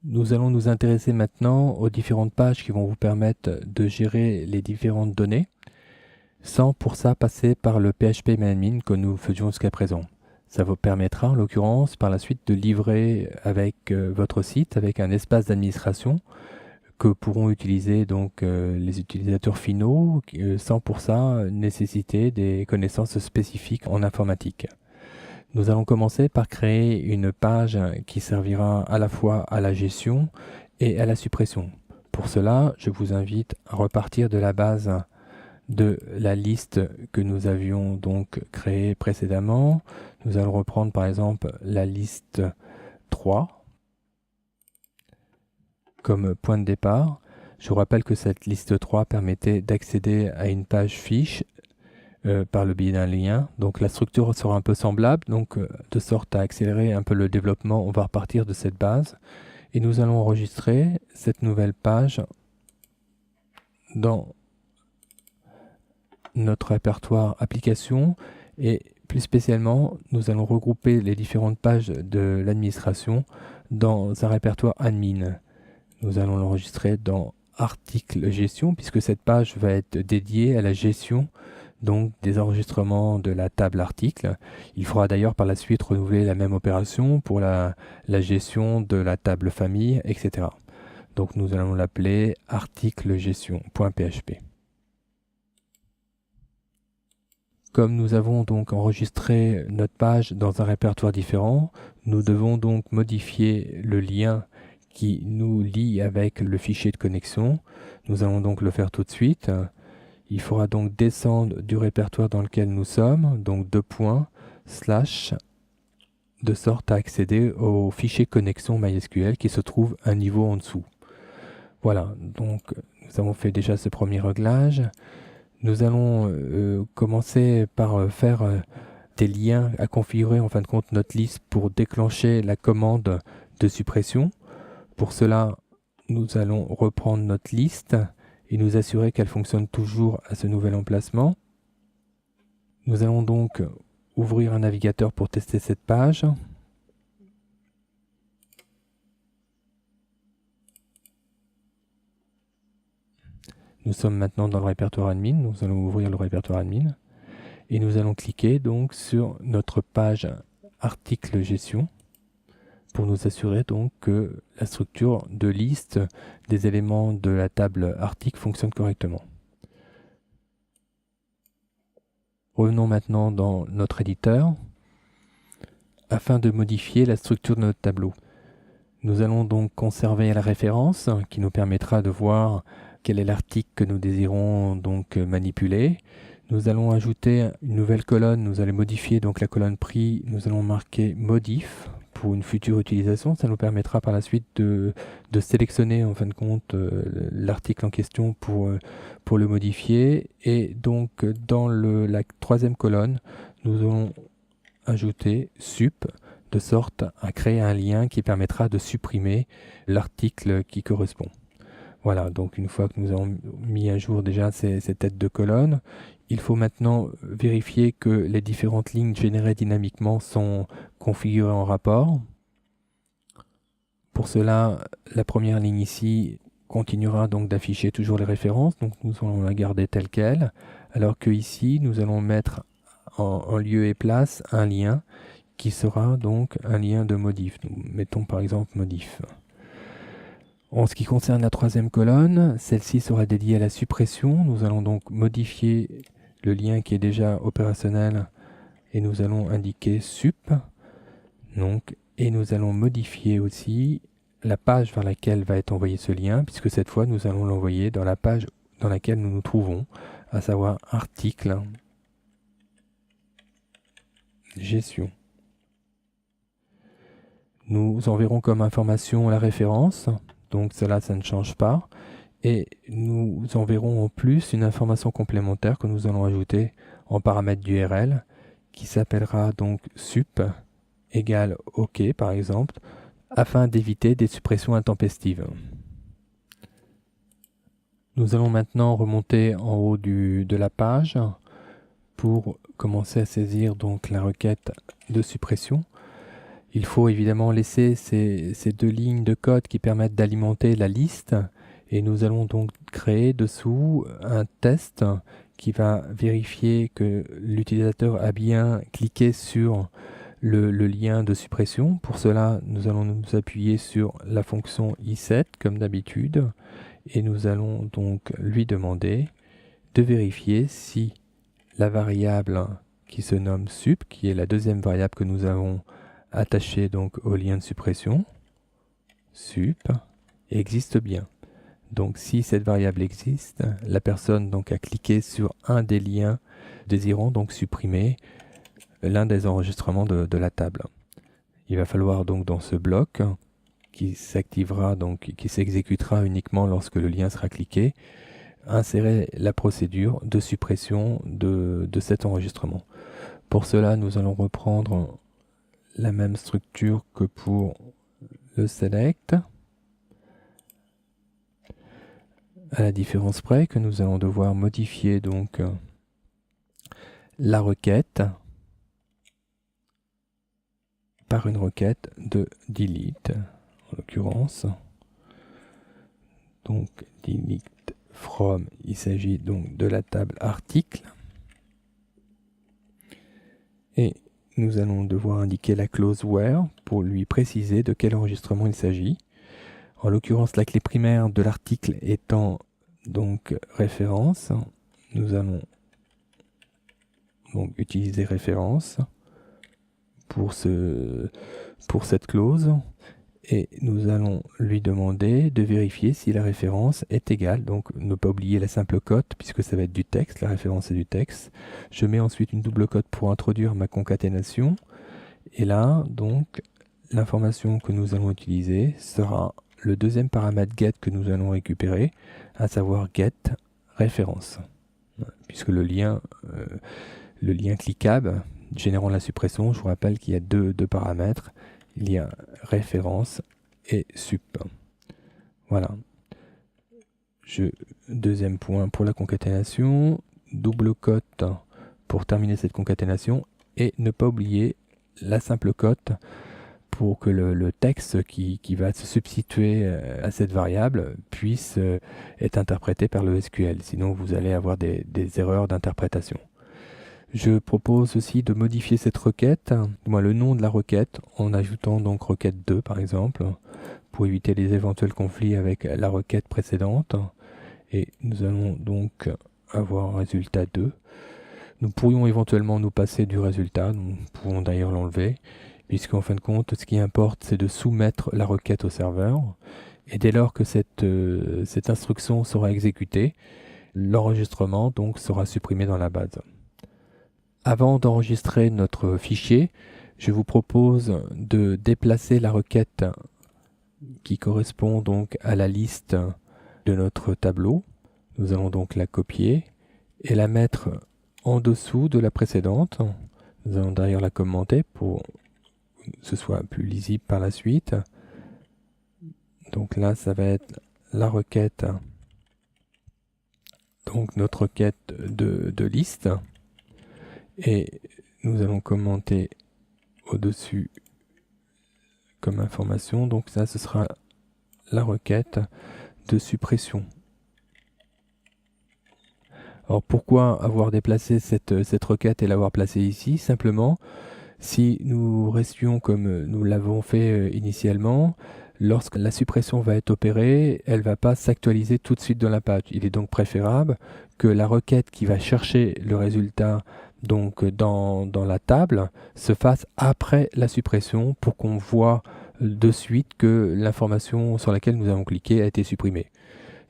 Nous allons nous intéresser maintenant aux différentes pages qui vont vous permettre de gérer les différentes données, sans pour ça passer par le PHP-admin que nous faisions jusqu'à présent. Ça vous permettra en l'occurrence par la suite de livrer avec votre site, avec un espace d'administration que pourront utiliser donc les utilisateurs finaux, sans pour ça nécessiter des connaissances spécifiques en informatique. Nous allons commencer par créer une page qui servira à la fois à la gestion et à la suppression. Pour cela, je vous invite à repartir de la base de la liste que nous avions donc créée précédemment. Nous allons reprendre par exemple la liste 3 comme point de départ. Je vous rappelle que cette liste 3 permettait d'accéder à une page fiche par le biais d'un lien. Donc la structure sera un peu semblable, donc de sorte à accélérer un peu le développement, on va repartir de cette base et nous allons enregistrer cette nouvelle page dans notre répertoire application et plus spécialement nous allons regrouper les différentes pages de l'administration dans un répertoire admin. Nous allons l'enregistrer dans article gestion puisque cette page va être dédiée à la gestion donc des enregistrements de la table article. Il faudra d'ailleurs par la suite renouveler la même opération pour la gestion de la table famille, etc. Donc nous allons l'appeler article gestion.php. Comme nous avons donc enregistré notre page dans un répertoire différent, nous devons donc modifier le lien qui nous lie avec le fichier de connexion. Nous allons donc le faire tout de suite. Il faudra donc descendre du répertoire dans lequel nous sommes, donc /, de sorte à accéder au fichier connexion MySQL qui se trouve un niveau en dessous. Voilà, donc nous avons fait déjà ce premier réglage. Nous allons commencer par faire des liens à configurer en fin de compte notre liste pour déclencher la commande de suppression. Pour cela, nous allons reprendre notre liste et nous assurer qu'elle fonctionne toujours à ce nouvel emplacement. Nous allons donc ouvrir un navigateur pour tester cette page. Nous sommes maintenant dans le répertoire admin, nous allons ouvrir le répertoire admin et nous allons cliquer donc sur notre page article gestion pour nous assurer donc que la structure de liste des éléments de la table article fonctionne correctement. Revenons maintenant dans notre éditeur afin de modifier la structure de notre tableau. Nous allons donc conserver la référence qui nous permettra de voir quel est l'article que nous désirons donc manipuler. Nous allons ajouter une nouvelle colonne, nous allons modifier donc la colonne prix, nous allons marquer modif pour une future utilisation. Ça nous permettra par la suite de sélectionner en fin de compte l'article en question pour le modifier. Et donc dans la troisième colonne, nous allons ajouter sup de sorte à créer un lien qui permettra de supprimer l'article qui correspond. Voilà, donc une fois que nous avons mis à jour déjà ces têtes de colonne, il faut maintenant vérifier que les différentes lignes générées dynamiquement sont configurées en rapport. Pour cela, la première ligne ici continuera donc d'afficher toujours les références, donc nous allons la garder telle qu'elle, alors que ici nous allons mettre en lieu et place un lien qui sera donc un lien de modif. Nous mettons par exemple modif. En ce qui concerne la troisième colonne, celle-ci sera dédiée à la suppression. Nous allons donc modifier le lien qui est déjà opérationnel et nous allons indiquer sup. Donc, et nous allons modifier aussi la page vers laquelle va être envoyé ce lien, puisque cette fois nous allons l'envoyer dans la page dans laquelle nous nous trouvons, à savoir article gestion. Nous enverrons comme information la référence, donc cela, ça ne change pas. Et nous enverrons en plus une information complémentaire que nous allons ajouter en paramètre d'URL, qui s'appellera donc sup égale OK par exemple, afin d'éviter des suppressions intempestives. Nous allons maintenant remonter en haut de la page pour commencer à saisir donc la requête de suppression. Il faut évidemment laisser ces deux lignes de code qui permettent d'alimenter la liste. Et nous allons donc créer dessous un test qui va vérifier que l'utilisateur a bien cliqué sur le lien de suppression. Pour cela, nous allons nous appuyer sur la fonction iSet comme d'habitude et nous allons donc lui demander de vérifier si la variable qui se nomme sup, qui est la deuxième variable que nous avons attachée donc au lien de suppression, sup, existe bien. Donc si cette variable existe, la personne donc a cliqué sur un des liens désirant donc supprimer l'un des enregistrements de la table. Il va falloir donc dans ce bloc qui s'activera donc qui s'exécutera uniquement lorsque le lien sera cliqué, insérer la procédure de suppression de cet enregistrement. Pour cela, nous allons reprendre la même structure que pour le select, à la différence près que nous allons devoir modifier donc la requête par une requête de delete, en l'occurrence. Donc delete from, il s'agit donc de la table article. Et nous allons devoir indiquer la clause where pour lui préciser de quel enregistrement il s'agit. En l'occurrence, la clé primaire de l'article étant donc référence, nous allons donc utiliser référence pour cette clause et nous allons lui demander de vérifier si la référence est égale, donc ne pas oublier la simple cote puisque ça va être du texte, la référence est du texte. Je mets ensuite une double cote pour introduire ma concaténation et là donc l'information que nous allons utiliser sera le deuxième paramètre get que nous allons récupérer, à savoir get référence, puisque le lien cliquable générant la suppression, je vous rappelle qu'il y a deux paramètres, il y a référence et sup. Voilà. Deuxième point pour la concaténation, double cote pour terminer cette concaténation et ne pas oublier la simple cote pour que le texte qui va se substituer à cette variable puisse être interprété par le SQL. Sinon, vous allez avoir des erreurs d'interprétation. Je propose aussi de modifier cette requête, le nom de la requête, en ajoutant donc requête 2 par exemple, pour éviter les éventuels conflits avec la requête précédente. Et nous allons donc avoir résultat 2. Nous pourrions éventuellement nous passer du résultat, nous pouvons d'ailleurs l'enlever, puisqu'en fin de compte, ce qui importe, c'est de soumettre la requête au serveur. Et dès lors que cette instruction sera exécutée, l'enregistrement donc sera supprimé dans la base. Avant d'enregistrer notre fichier, je vous propose de déplacer la requête qui correspond donc à la liste de notre tableau. Nous allons donc la copier et la mettre en dessous de la précédente. Nous allons d'ailleurs la commenter pour que ce soit plus lisible par la suite. Donc là, ça va être la requête, donc notre requête de liste. Et nous allons commenter au-dessus comme information. Donc ça, ce sera la requête de suppression. Alors pourquoi avoir déplacé cette requête et l'avoir placée ici? Simplement, si nous restions comme nous l'avons fait initialement, lorsque la suppression va être opérée, elle ne va pas s'actualiser tout de suite dans la page. Il est donc préférable que la requête qui va chercher le résultat donc dans la table se fasse après la suppression pour qu'on voit de suite que l'information sur laquelle nous avons cliqué a été supprimée.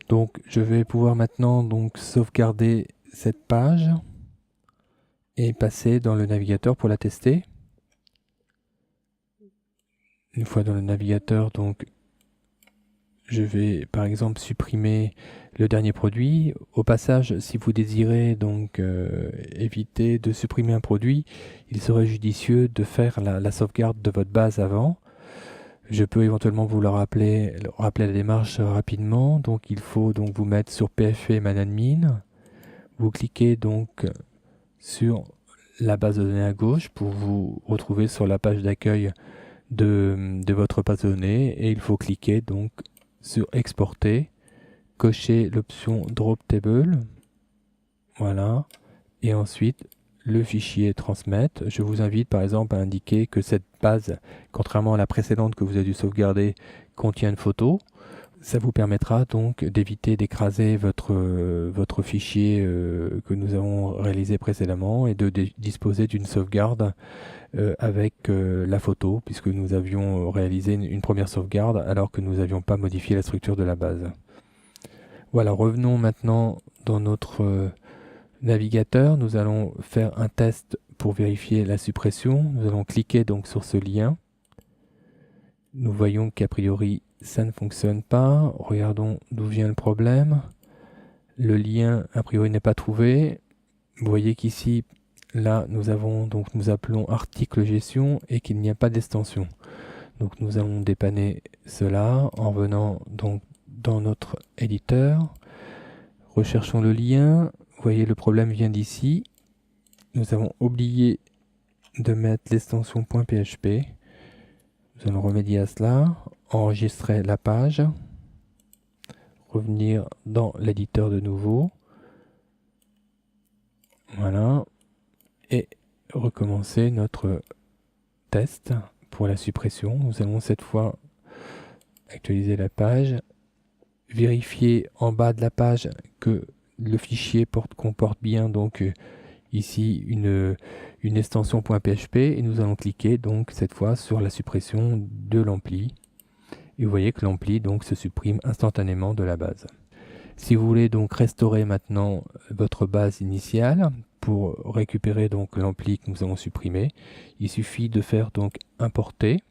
Donc je vais pouvoir maintenant donc sauvegarder cette page et passer dans le navigateur pour la tester. Une fois dans le navigateur, donc je vais par exemple supprimer le dernier produit. Au passage, si vous désirez donc éviter de supprimer un produit, il serait judicieux de faire la sauvegarde de votre base avant. Je peux éventuellement vous rappeler la démarche rapidement. Donc il faut donc vous mettre sur PFE manadmin. Vous cliquez donc sur la base de données à gauche pour vous retrouver sur la page d'accueil de votre base de données et il faut cliquer donc sur exporter, cocher l'option drop table, voilà, et ensuite le fichier transmettre. Je vous invite par exemple à indiquer que cette base, contrairement à la précédente que vous avez dû sauvegarder, contient une photo. Ça vous permettra donc d'éviter d'écraser votre fichier que nous avons réalisé précédemment et de disposer d'une sauvegarde avec la photo, puisque nous avions réalisé une première sauvegarde alors que nous n'avions pas modifié la structure de la base. Voilà, revenons maintenant dans notre navigateur. Nous allons faire un test pour vérifier la suppression. Nous allons cliquer donc sur ce lien. Nous voyons qu'a priori ça ne fonctionne pas. Regardons d'où vient le problème. Le lien a priori n'est pas trouvé. Vous voyez qu'ici, là, nous appelons article gestion et qu'il n'y a pas d'extension. Donc nous allons dépanner cela en venant donc dans notre éditeur. Recherchons le lien. Vous voyez, le problème vient d'ici. Nous avons oublié de mettre l'extension .php. Nous allons remédier à cela, enregistrer la page, revenir dans l'éditeur de nouveau, voilà, et recommencer notre test pour la suppression. Nous allons cette fois actualiser la page, vérifier en bas de la page que le fichier comporte bien donc ici une extension .php et nous allons cliquer donc cette fois sur la suppression de l'ampli et vous voyez que l'ampli donc se supprime instantanément de la base. Si vous voulez donc restaurer maintenant votre base initiale pour récupérer donc l'ampli que nous avons supprimé, il suffit de faire donc importer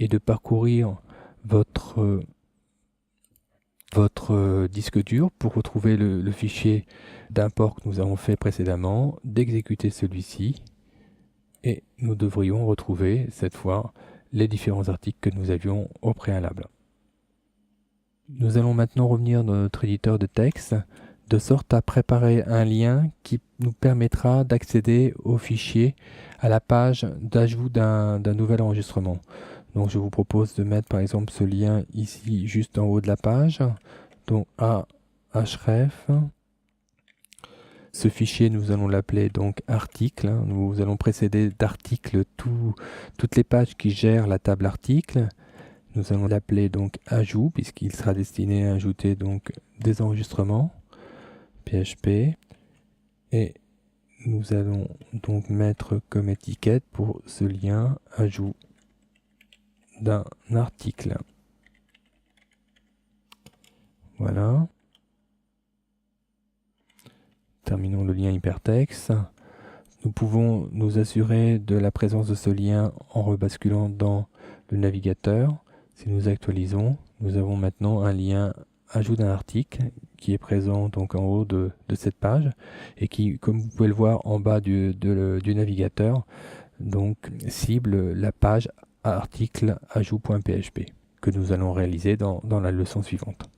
et de parcourir votre disque dur pour retrouver le fichier d'import que nous avons fait précédemment, d'exécuter celui-ci et nous devrions retrouver cette fois les différents articles que nous avions au préalable. Nous allons maintenant revenir dans notre éditeur de texte de sorte à préparer un lien qui nous permettra d'accéder au fichier à la page d'ajout d'un nouvel enregistrement. Donc je vous propose de mettre par exemple ce lien ici juste en haut de la page, donc à href. Ce fichier nous allons l'appeler donc article. Nous allons précéder d'article toutes les pages qui gèrent la table article. Nous allons l'appeler donc ajout puisqu'il sera destiné à ajouter donc des enregistrements PHP et nous allons donc mettre comme étiquette pour ce lien ajout d'un article. Voilà. Terminons le lien hypertexte. Nous pouvons nous assurer de la présence de ce lien en rebasculant dans le navigateur. Si nous actualisons, nous avons maintenant un lien ajout d'un article qui est présent donc en haut de cette page et qui, comme vous pouvez le voir en bas du navigateur, donc cible la page article ajout.php que nous allons réaliser dans la leçon suivante.